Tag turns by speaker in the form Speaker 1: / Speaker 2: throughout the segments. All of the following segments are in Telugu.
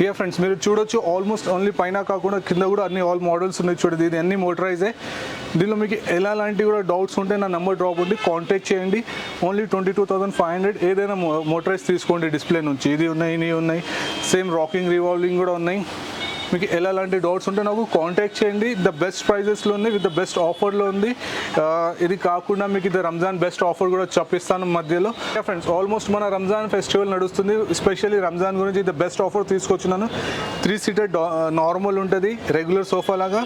Speaker 1: యా ఫ్రెండ్స్, మీరు చూడొచ్చు ఆల్మోస్ట్ ఓన్లీ పైన కాకుండా కింద కూడా అన్ని ఆల్ మోడల్స్ ఉన్నాయి. చూడండి, ఇది అన్ని మోటరైజే. దీనిలో మీకు ఎలాంటి కూడా డౌట్స్ ఉంటే నా నెంబర్ డ్రాప్ ఉంది, కాంటాక్ట్ చేయండి. ఓన్లీ 22,500. ఏదైనా మోటరైజ్ తీసుకోండి డిస్ప్లే నుంచి. ఇది ఉన్నాయి, ఇవి ఉన్నాయి, సేమ్ రాకింగ్ రివాల్వింగ్ కూడా ఉన్నాయి. మీకు ఎలాంటి డౌట్స్ ఉంటే నాకు కాంటాక్ట్ చేయండి. ద బెస్ట్ ప్రైజెస్లో ఉంది, విత్ ద బెస్ట్ ఆఫర్లో ఉంది. ఇది కాకుండా మీకు ఇది రంజాన్ బెస్ట్ ఆఫర్ కూడా చెప్పిస్తాను మధ్యలో. ఫ్రెండ్స్, ఆల్మోస్ట్ మన రంజాన్ ఫెస్టివల్ నడుస్తుంది. ఎస్పెషల్లీ రంజాన్ గురించి ద బెస్ట్ ఆఫర్ తీసుకొచ్చినాను. 3 సీటర్ నార్మల్ ఉంటుంది, రెగ్యులర్ సోఫా లాగా.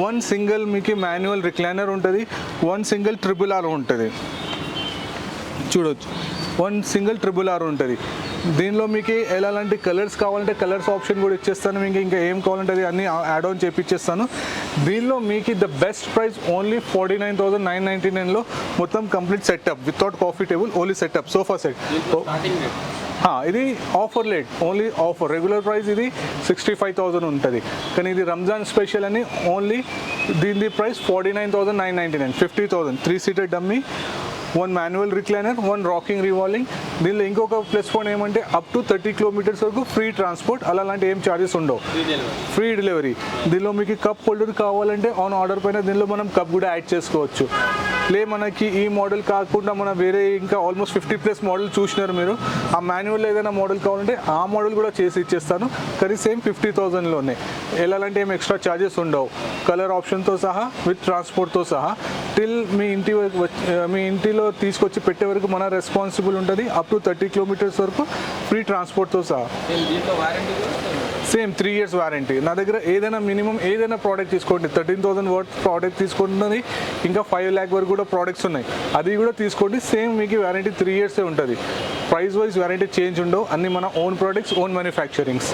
Speaker 1: 1 సింగిల్ మీకు మాన్యువల్ రిక్లైనర్ ఉంటుంది, 1 సింగిల్ ట్రిపుల్ ఆర్ ఉంటుంది. చూడొచ్చు, 1 సింగిల్ ట్రిపుల్ ఆర్ ఉంటుంది. దీనిలో మీకు ఎలాంటి కలర్స్ కావాలంటే కలర్స్ ఆప్షన్ కూడా ఇచ్చేస్తాను. మీకు ఇంకా ఏం కావాలంటే అది అన్ని యాడ్ ఆన్ చేపించేస్తాను. దీనిలో మీకు ద బెస్ట్ ప్రైస్ ఓన్లీ 49,999లో మొత్తం complete setup without coffee table, only setup sofa set. ఇది offer late, only offer. Regular price ఇది 65,000 ఉంటుంది, కానీ ఇది రంజాన్ స్పెషల్ అని ఓన్లీ దీని price 49,999. 50,000. 3 seater dummy, 1 manual recliner, 1 rocking revolving. దీనిలో ఇంకొక ప్లస్ పాయింట్ ఏమంటే అప్ టు 30 కిలోమీటర్స్ వరకు ఫ్రీ ట్రాన్స్పోర్ట్. అలాంటి ఏం ఛార్జెస్ ఉండవు, ఫ్రీ డెలివరీ. దీనిలో మీకు కప్ హోల్డర్ కావాలంటే ఆన్ ఆర్డర్ పైన దీనిలో మనం కప్ కూడా యాడ్ చేసుకోవచ్చు. మనకి ఈ మోడల్ కాకుండా మన వేరే ఇంకా ఆల్మోస్ట్ 50+ మోడల్ చూసినారు మీరు. ఆ మాన్యువల్ ఏదైనా మోడల్ కావాలంటే ఆ మోడల్ కూడా చేసి ఇచ్చేస్తాను, కానీ సేమ్ 50,000లోనే. ఎలాంటి ఏం ఎక్స్ట్రా ఛార్జెస్ ఉండవు, కలర్ ఆప్షన్తో సహా, విత్ ట్రాన్స్పోర్ట్తో సహా. టిల్ మీ ఇంటిలో తీసుకొచ్చి పెట్టే వరకు మన రెస్పాన్సిబుల్ ఉంటుంది. అప్ టు 30 కిలోమీటర్స్ వరకు ఫ్రీ ట్రాన్స్పోర్ట్తో సహా. Same 3 years warranty. నా దగ్గర ఏదైనా మినిమం ఏదైనా ప్రోడక్ట్ తీసుకోండి, 13,000 వర్త్ ప్రోడక్ట్ తీసుకుంటున్నది, ఇంకా 5 lakh వరకు కూడా ప్రోడక్ట్స్ ఉన్నాయి, అది కూడా తీసుకోండి. సేమ్ మీకు వారంటీ 3 years ఉంటుంది. ప్రైస్ వైజ్ వారంటీ చేంజ్ ఉండవు. అన్ని మన ఓన్ ప్రోడక్ట్స్, ఓన్ మ్యానుఫ్యాక్చరింగ్స్.